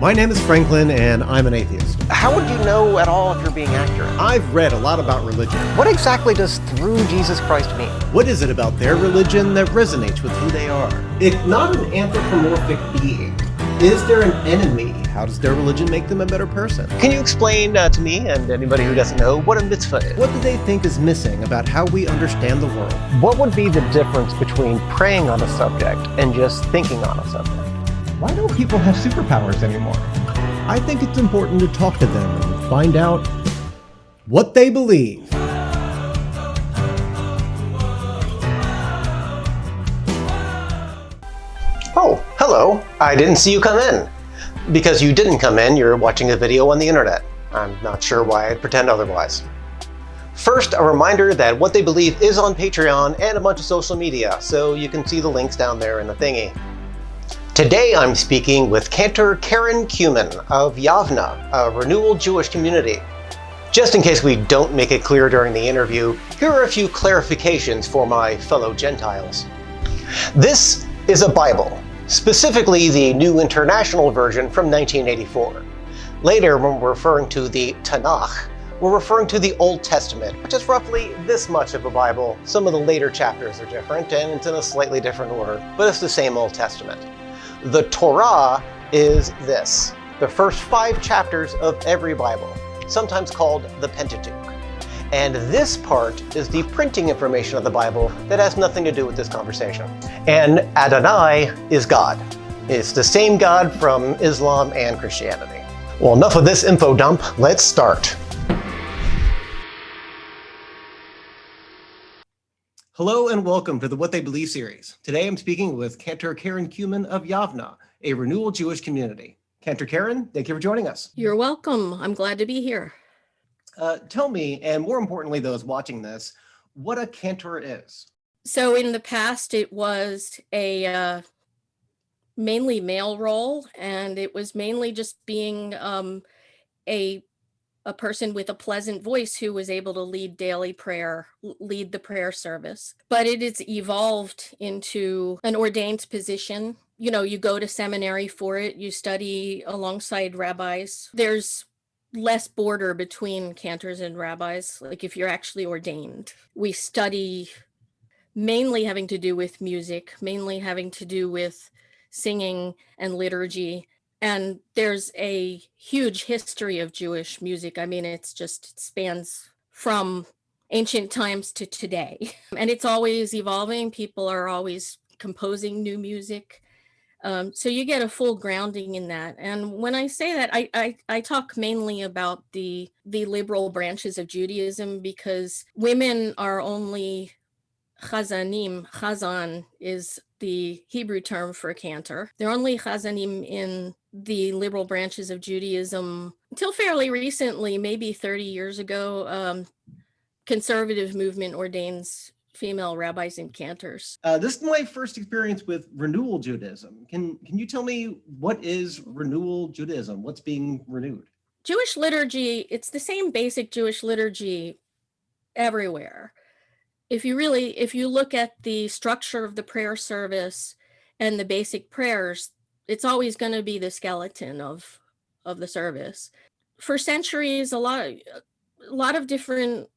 My name is Franklin, and I'm an atheist. How would you know at all if you're being accurate? I've read a lot about religion. What exactly does through Jesus Christ mean? What is it about their religion that resonates with who they are? It's not an anthropomorphic being. Is there an enemy? How does their religion make them a better person? Can you explain to me and anybody who doesn't know what a mitzvah is? What do they think is missing about how we understand the world? What would be the difference between praying on a subject and just thinking on a subject? Why don't people have superpowers anymore? I think it's important to talk to them and find out what they believe. Oh, hello. I didn't see you come in. Because you didn't come in, you're watching a video on the internet. I'm not sure why I'd pretend otherwise. First, a reminder that What They Believe is on Patreon and a bunch of social media, so you can see the links down there in the thingy. Today I'm speaking with Cantor Karen Kumin of Yavna, a Renewal Jewish community. Just in case we don't make it clear during the interview, here are a few clarifications for my fellow Gentiles. This is a Bible, specifically the New International Version from 1984. Later, when we're referring to the Tanakh, we're referring to the Old Testament, which is roughly this much of a Bible. Some of the later chapters are different, and it's in a slightly different order, but it's the same Old Testament. The Torah is this, the first 5 chapters of every Bible, sometimes called the Pentateuch. And this part is the printing information of the Bible that has nothing to do with this conversation. And Adonai is God. It's the same God from Islam and Christianity. Well, enough of this info dump, let's start. Hello and welcome to the What They Believe series. Today I'm speaking with Cantor Karen Kumin of Yavna, a Renewal Jewish community. Cantor Karen, thank you for joining us. You're welcome. I'm glad to be here. Tell me, and more importantly those watching this, what a cantor is. So in the past, it was a mainly male role, and it was mainly just being a person with a pleasant voice who was able to lead daily prayer, lead the prayer service. But it is evolved into an ordained position. You know, you go to seminary for it, you study alongside rabbis. There's less border between cantors and rabbis, like if you're actually ordained. We study mainly having to do with music, mainly having to do with singing and liturgy. And there's a huge history of Jewish music. I mean, it spans from ancient times to today. And it's always evolving. People are always composing new music. So you get a full grounding in that. And when I say that, I talk mainly about the liberal branches of Judaism, because women are only chazanim. Chazan is the Hebrew term for cantor. They're only chazanim in the liberal branches of Judaism until fairly recently, maybe 30 years ago. Conservative movement ordains female rabbis and cantors. This is my first experience with Renewal Judaism. Can you tell me what is Renewal Judaism? What's being renewed? Jewish liturgy, it's the same basic Jewish liturgy everywhere. If you look at the structure of the prayer service and the basic prayers, it's always going to be the skeleton of the service. For centuries, a lot of different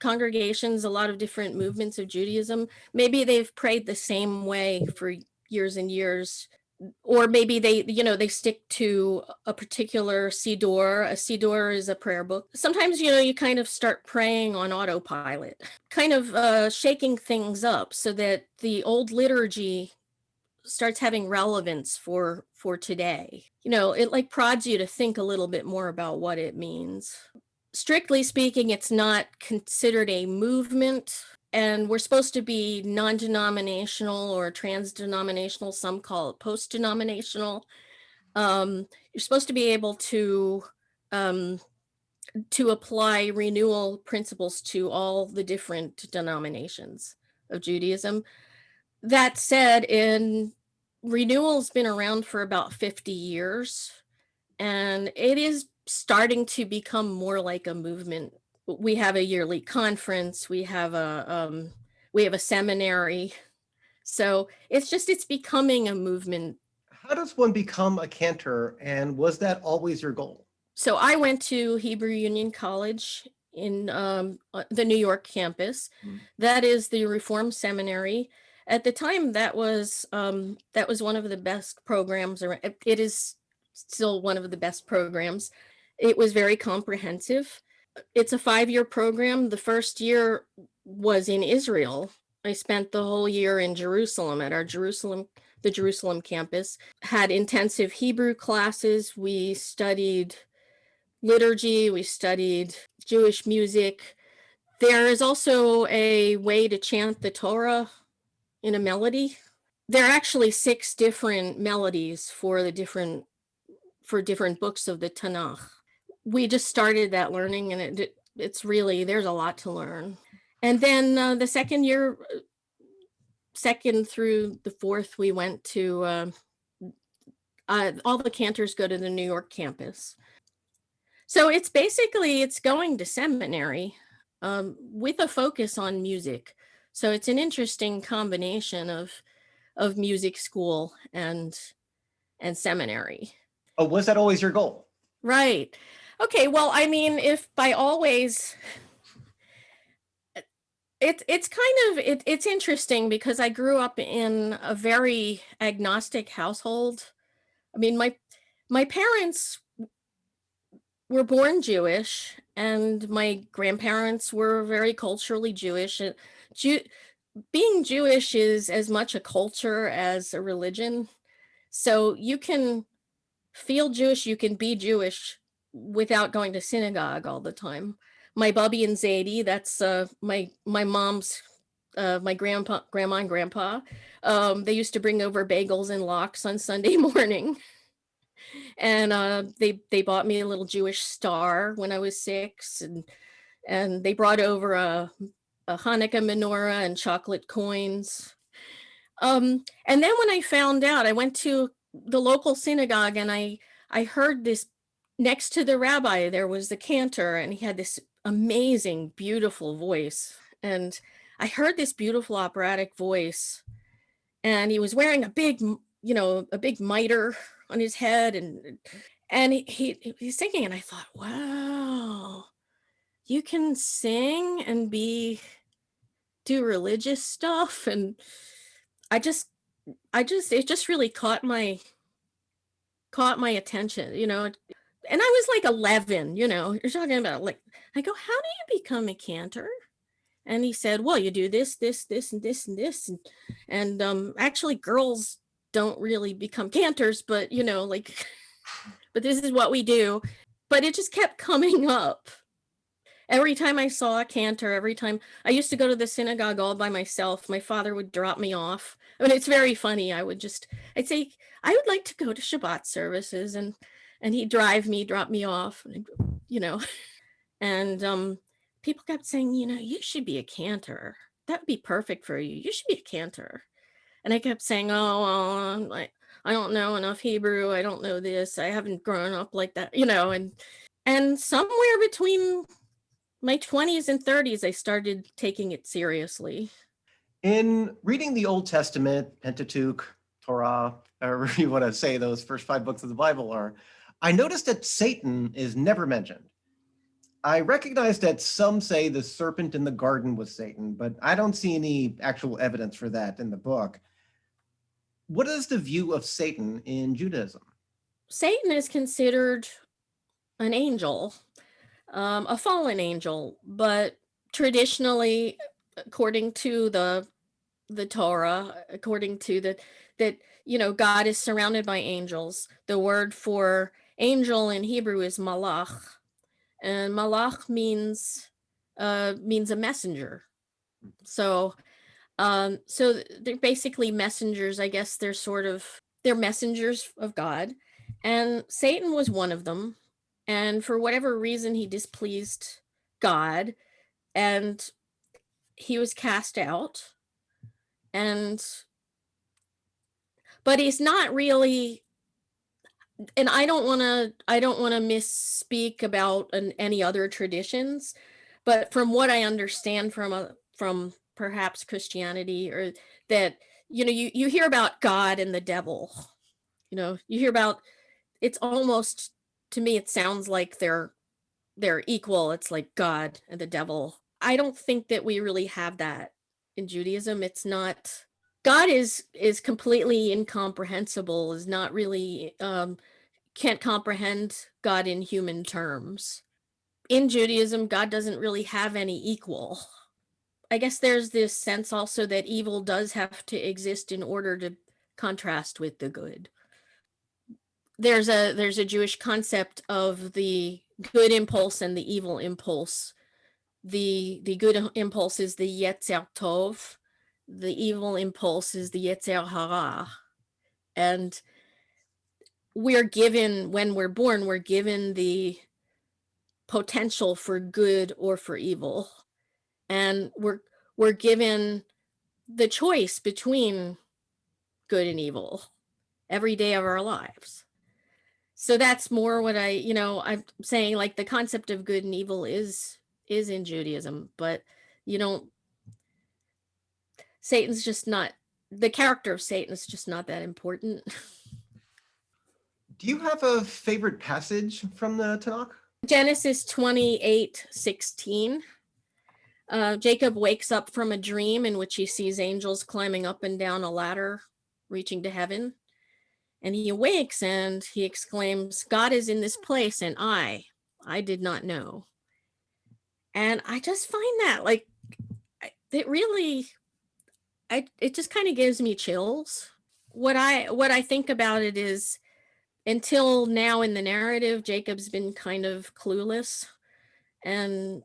congregations, a lot of different movements of Judaism, maybe they've prayed the same way for years and years, or maybe they stick to a particular siddur. A siddur is a prayer book. Sometimes, you kind of start praying on autopilot, kind of shaking things up so that the old liturgy starts having relevance for today. It like prods you to think a little bit more about what it means. Strictly speaking, it's not considered a movement, and we're supposed to be non-denominational or trans-denominational. Some call it post-denominational. You're supposed to be able to apply renewal principles to all the different denominations of Judaism. That said, renewal's been around for about 50 years, and it is starting to become more like a movement. We have a yearly conference, we have a seminary. So it's becoming a movement How does one become a cantor, and was that always your goal? So I went to Hebrew Union College in the New York campus. That is the Reformed Seminary. At the time, that was one of the best programs. It is still one of the best programs. It was very comprehensive. It's a 5-year program. The first year was in Israel. I spent the whole year in Jerusalem at the Jerusalem campus. Had intensive Hebrew classes. We studied liturgy, we studied Jewish music. There is also a way to chant the Torah in a melody. There are actually 6 different melodies for different books of the Tanakh. We just started that learning, and it's really, there's a lot to learn. And then the second year, second through the fourth, we went to all the cantors go to the New York campus. So it's going to seminary with a focus on music. So it's an interesting combination of music school and seminary. Oh, was that always your goal? Right. Okay. Well, I mean, if by always, it's interesting because I grew up in a very agnostic household. I mean, my parents were born Jewish, and my grandparents were very culturally Jewish. Being Jewish is as much a culture as a religion. So you can feel Jewish, you can be Jewish without going to synagogue all the time. My Bubby and Zadie, that's my mom's, my grandma and grandpa. They used to bring over bagels and lox on Sunday morning. And they bought me a little Jewish star when I was 6, and they brought over a Hanukkah menorah and chocolate coins. And then when I found out, I went to the local synagogue, and I heard this, next to the rabbi there was the cantor, and he had this amazing, beautiful voice. And I heard this beautiful operatic voice, and he was wearing a big mitre on his head, and he's singing, and I thought, wow, you can sing and do religious stuff. And it just really caught my attention, and I was like 11, you're talking about, like, I go, how do you become a cantor? And he said, well, you do this, this, this, and this, and this. And actually girls don't really become cantors, but but this is what we do. But it just kept coming up. Every time I saw a cantor, every time I used to go to the synagogue all by myself, my father would drop me off. I mean, it's very funny. I'd say, I would like to go to Shabbat services, and he'd drop me off, and people kept saying, you should be a cantor. That would be perfect for you. You should be a cantor. And I kept saying, oh, well, I don't know enough Hebrew. I don't know this. I haven't grown up like that, and somewhere between my 20s and 30s, I started taking it seriously. In reading the Old Testament, Pentateuch, Torah, however you want to say those first 5 books of the Bible are, I noticed that Satan is never mentioned. I recognize that some say the serpent in the garden was Satan, but I don't see any actual evidence for that in the book. What is the view of Satan in Judaism? Satan is considered an angel, a fallen angel, but traditionally, according to the Torah, according to that God is surrounded by angels. The word for angel in Hebrew is malach, and malach means a messenger. So they're basically messengers. I guess they're messengers of God, and Satan was one of them. And for whatever reason, he displeased God, and he was cast out. But he's not really, and I don't want to misspeak about any other traditions, but from what I understand from perhaps Christianity, or that you hear about God and the devil, You hear about, it's almost, to me, it sounds like they're equal. It's like God and the devil. I don't think that we really have that in Judaism. It's not, God is completely incomprehensible, is not really, can't comprehend God in human terms. In Judaism, God doesn't really have any equal. I guess there's this sense also that evil does have to exist in order to contrast with the good. There's a Jewish concept of the good impulse and the evil impulse. The good impulse is the Yetzer Tov. The evil impulse is the Yetzer Hara. And we're given, when we're born, we're given the potential for good or for evil. And we're given the choice between good and evil every day of our lives. So that's more what I'm saying, like the concept of good and evil is in Judaism, but Satan's just not, the character of Satan is just not that important. Do you have a favorite passage from the Tanakh? Genesis 28:16. Jacob wakes up from a dream in which he sees angels climbing up and down a ladder, reaching to heaven. And he awakes and he exclaims, God is in this place, and I did not know. And I just find that, like, it really, it just kind of gives me chills. What I think about it is, until now in the narrative, Jacob's been kind of clueless and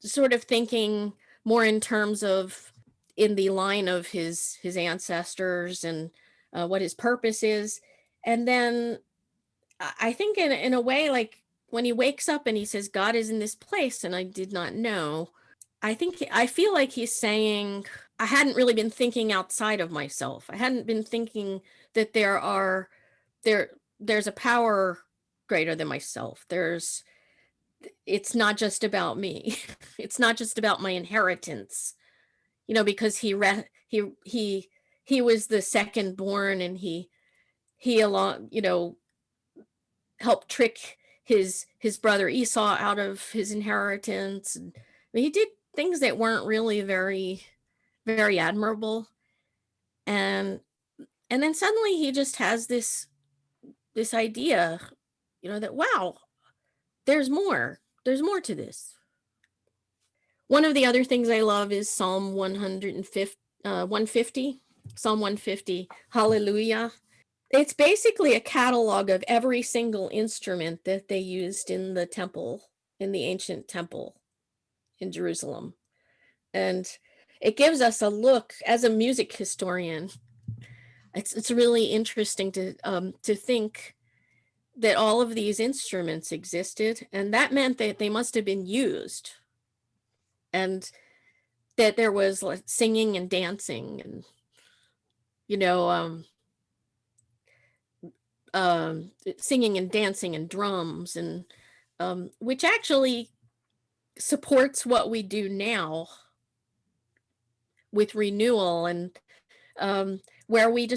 sort of thinking more in terms of in the line of his ancestors and what his purpose is. And then I think in a way, like when he wakes up and he says, God is in this place and I did not know, I feel like he's saying, I hadn't really been thinking outside of myself. I hadn't been thinking that there's a power greater than myself. It's not just about me. It's not just about my inheritance, because he was the second born, and he along, helped trick his brother Esau out of his inheritance. And he did things that weren't really very, very admirable. And then suddenly he just has this idea, that, wow, there's more to this. One of the other things I love is Psalm 150, Psalm 150, Hallelujah. It's basically a catalog of every single instrument that they used in the temple, in the ancient temple in Jerusalem. And it gives us a look, as a music historian, it's really interesting to think that all of these instruments existed, and that meant that they must have been used, and that there was like singing and dancing and singing and dancing and drums, and which actually supports what we do now with renewal, and where we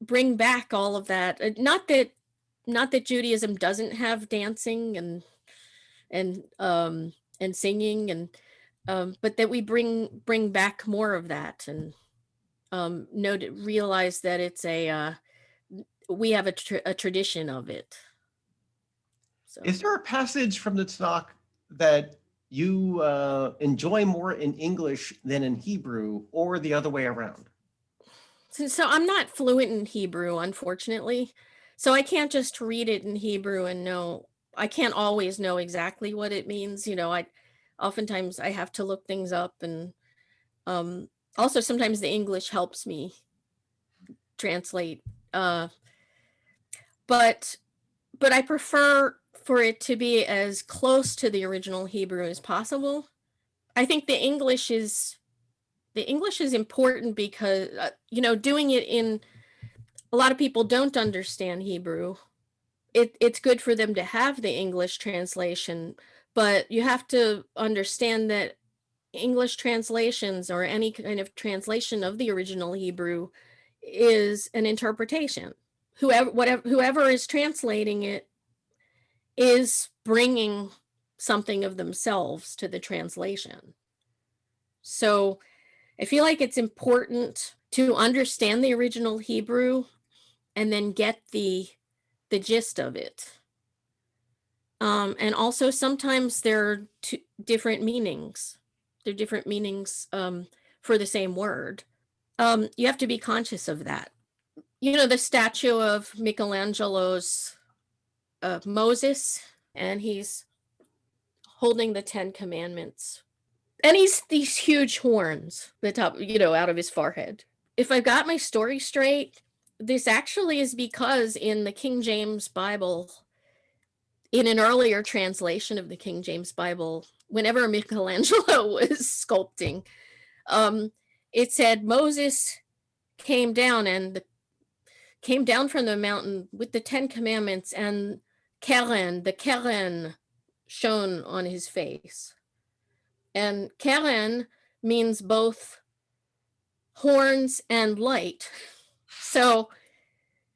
bring back all of that. Not that Judaism doesn't have dancing and singing, and but that we bring back more of that, and realize that it's we have a tradition of it. So. Is there a passage from the Tanakh that you enjoy more in English than in Hebrew, or the other way around? So I'm not fluent in Hebrew, unfortunately. So I can't just read it in Hebrew and know. I can't always know exactly what it means. Oftentimes I have to look things up, and also sometimes the English helps me translate. But I prefer for it to be as close to the original Hebrew as possible. I think the English is important because, doing it in, a lot of people don't understand Hebrew. It's good for them to have the English translation, but you have to understand that English translations, or any kind of translation of the original Hebrew, is an interpretation. Whoever is translating it is bringing something of themselves to the translation. So I feel like it's important to understand the original Hebrew and then get the gist of it. And also sometimes there are different meanings. There are different meanings for the same word. You have to be conscious of that. You know, the statue of Michelangelo's Moses, and he's holding the 10 Commandments. And he's these huge horns, the top, you know, out of his forehead. If I've got my story straight, this actually is because in the King James Bible, in an earlier translation of the King James Bible, whenever Michelangelo was sculpting, it said Moses came down from the mountain with the 10 Commandments, and the Keren shone on his face. And Keren means both horns and light. So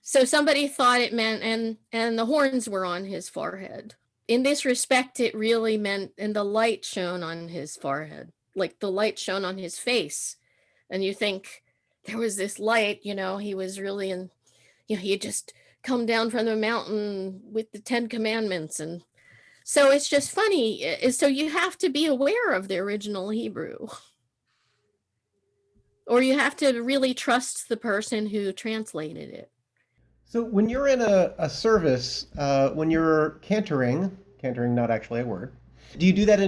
somebody thought it meant, and the horns were on his forehead. In this respect, it really meant, and the light shone on his forehead, like the light shone on his face. And you think there was this light, you know, he was really in, you know, he had just come down from the mountain with the 10 Commandments. And so it's just funny. So you have to be aware of the original Hebrew, or you have to really trust the person who translated it. So when you're in a service, when you're cantoring, not actually a word, do you do that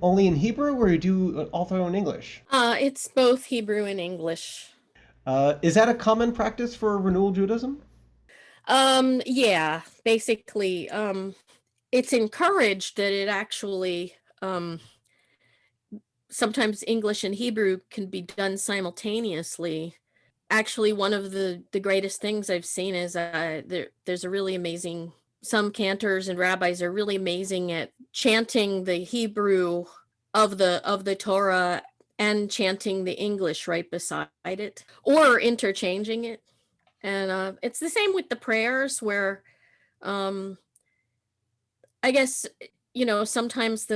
only in Hebrew, or you do also in English? It's both Hebrew and English. Is that a common practice for Renewal Judaism? Yeah, basically, it's encouraged that it actually, sometimes English and Hebrew can be done simultaneously. Actually, one of the greatest things I've seen is there's a really amazing, some cantors and rabbis are really amazing at chanting the Hebrew of the Torah and chanting the English right beside it, or interchanging it. And it's the same with the prayers, where I guess, you know, sometimes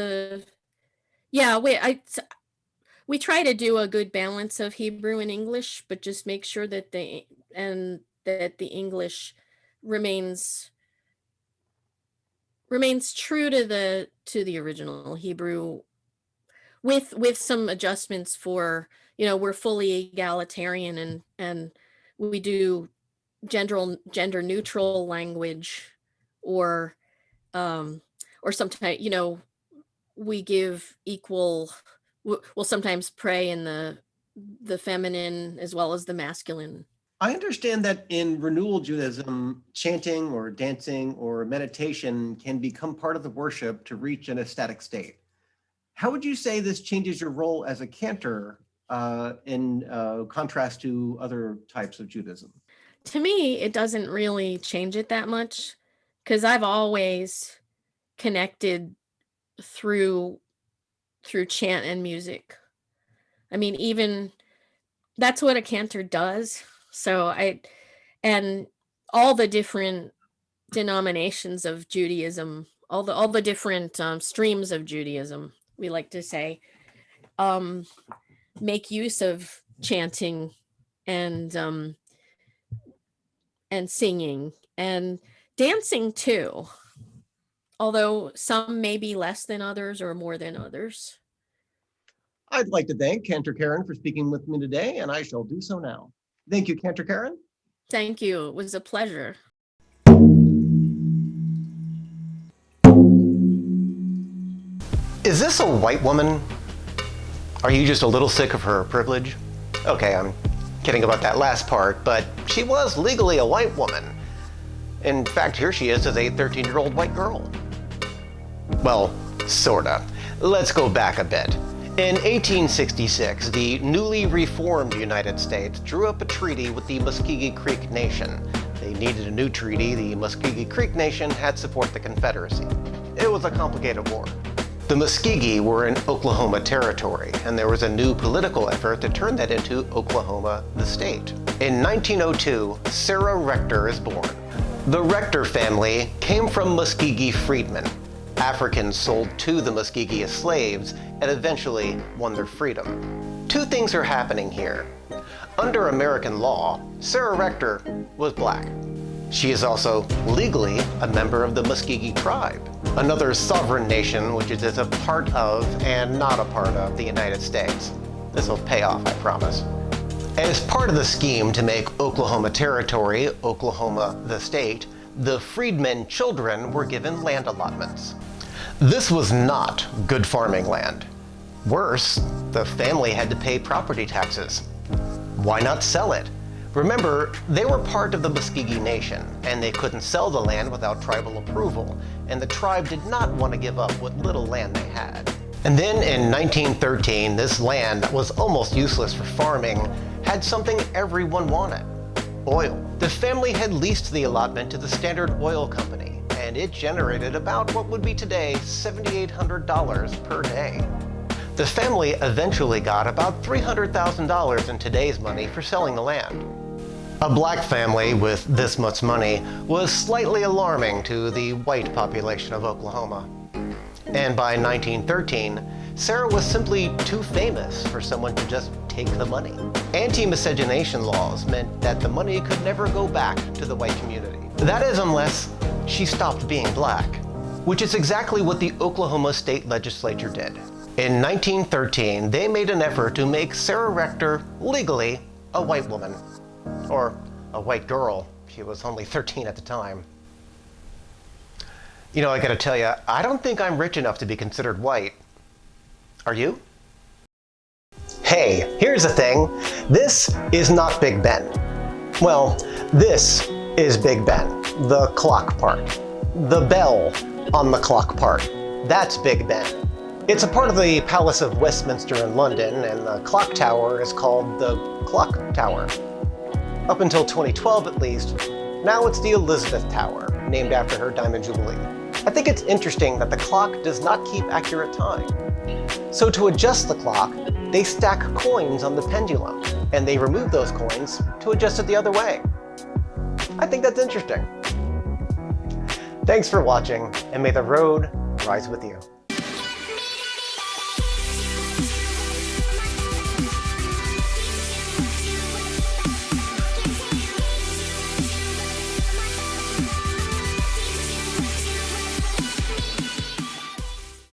we try to do a good balance of Hebrew and English, but just make sure that the English remains true to the original Hebrew, with some adjustments for, you know, we're fully egalitarian, and we do gender neutral language, or sometimes, you know, we give equal. We'll sometimes pray in the feminine as well as the masculine. I understand that in Renewal Judaism, chanting or dancing or meditation can become part of the worship to reach an ecstatic state. How would you say this changes your role as a cantor in contrast to other types of Judaism? To me, it doesn't really change it that much, because I've always connected through chant and music. I mean, even that's what a cantor does. So and all the different denominations of Judaism, all the different streams of Judaism, we like to say, make use of chanting and singing and dancing too. Although some may be less than others or more than others. I'd like to thank Cantor Karen for speaking with me today, and I shall do so now. Thank you, Cantor Karen. Thank you. It was a pleasure. Is this a white woman? Are you just a little sick of her privilege? Okay, I'm kidding about that last part, but she was legally a white woman. In fact, here she is as a 13-year-old white girl. Well, sorta. Let's go back a bit. In 1866, the newly reformed United States drew up a treaty with the Muscogee Creek Nation. They needed a new treaty. The Muscogee Creek Nation had support the Confederacy. It was a complicated war. The Muscogee were in Oklahoma Territory, and there was a new political effort to turn that into Oklahoma, the state. In 1902, Sarah Rector is born. The Rector family came from Muskogee freedmen. Africans sold to the Muskogee as slaves and eventually won their freedom. Two things are happening here. Under American law, Sarah Rector was black. She is also legally a member of the Muskogee tribe, another sovereign nation which is a part of and not a part of the United States. This will pay off, I promise. And as part of the scheme to make Oklahoma Territory, Oklahoma the state, the freedmen children were given land allotments. This was not good farming land. Worse, the family had to pay property taxes. Why not sell it? Remember, they were part of the Muskogee Nation, and they couldn't sell the land without tribal approval, and the tribe did not want to give up what little land they had. And then in 1913, this land that was almost useless for farming had something everyone wanted: oil. The family had leased the allotment to the Standard Oil Company, and it generated about what would be today $7,800 per day. The family eventually got about $300,000 in today's money for selling the land. A black family with this much money was slightly alarming to the white population of Oklahoma. And by 1913, Sarah was simply too famous for someone to just take the money. Anti-miscegenation laws meant that the money could never go back to the white community. That is, unless she stopped being black, which is exactly what the Oklahoma State Legislature did. In 1913, they made an effort to make Sarah Rector legally a white woman, or a white girl. She was only 13 at the time. You know, I gotta tell you, I don't think I'm rich enough to be considered white. Are you? Hey, here's the thing. This is not Big Ben. Well, this is Big Ben, the clock part. The bell on the clock part. That's Big Ben. It's a part of the Palace of Westminster in London, and the clock tower is called the Clock Tower. Up until 2012 at least, now it's the Elizabeth Tower, named after her Diamond Jubilee. I think it's interesting that the clock does not keep accurate time. So to adjust the clock, they stack coins on the pendulum, and they remove those coins to adjust it the other way. I think that's interesting. Thanks for watching, and may the road rise with you.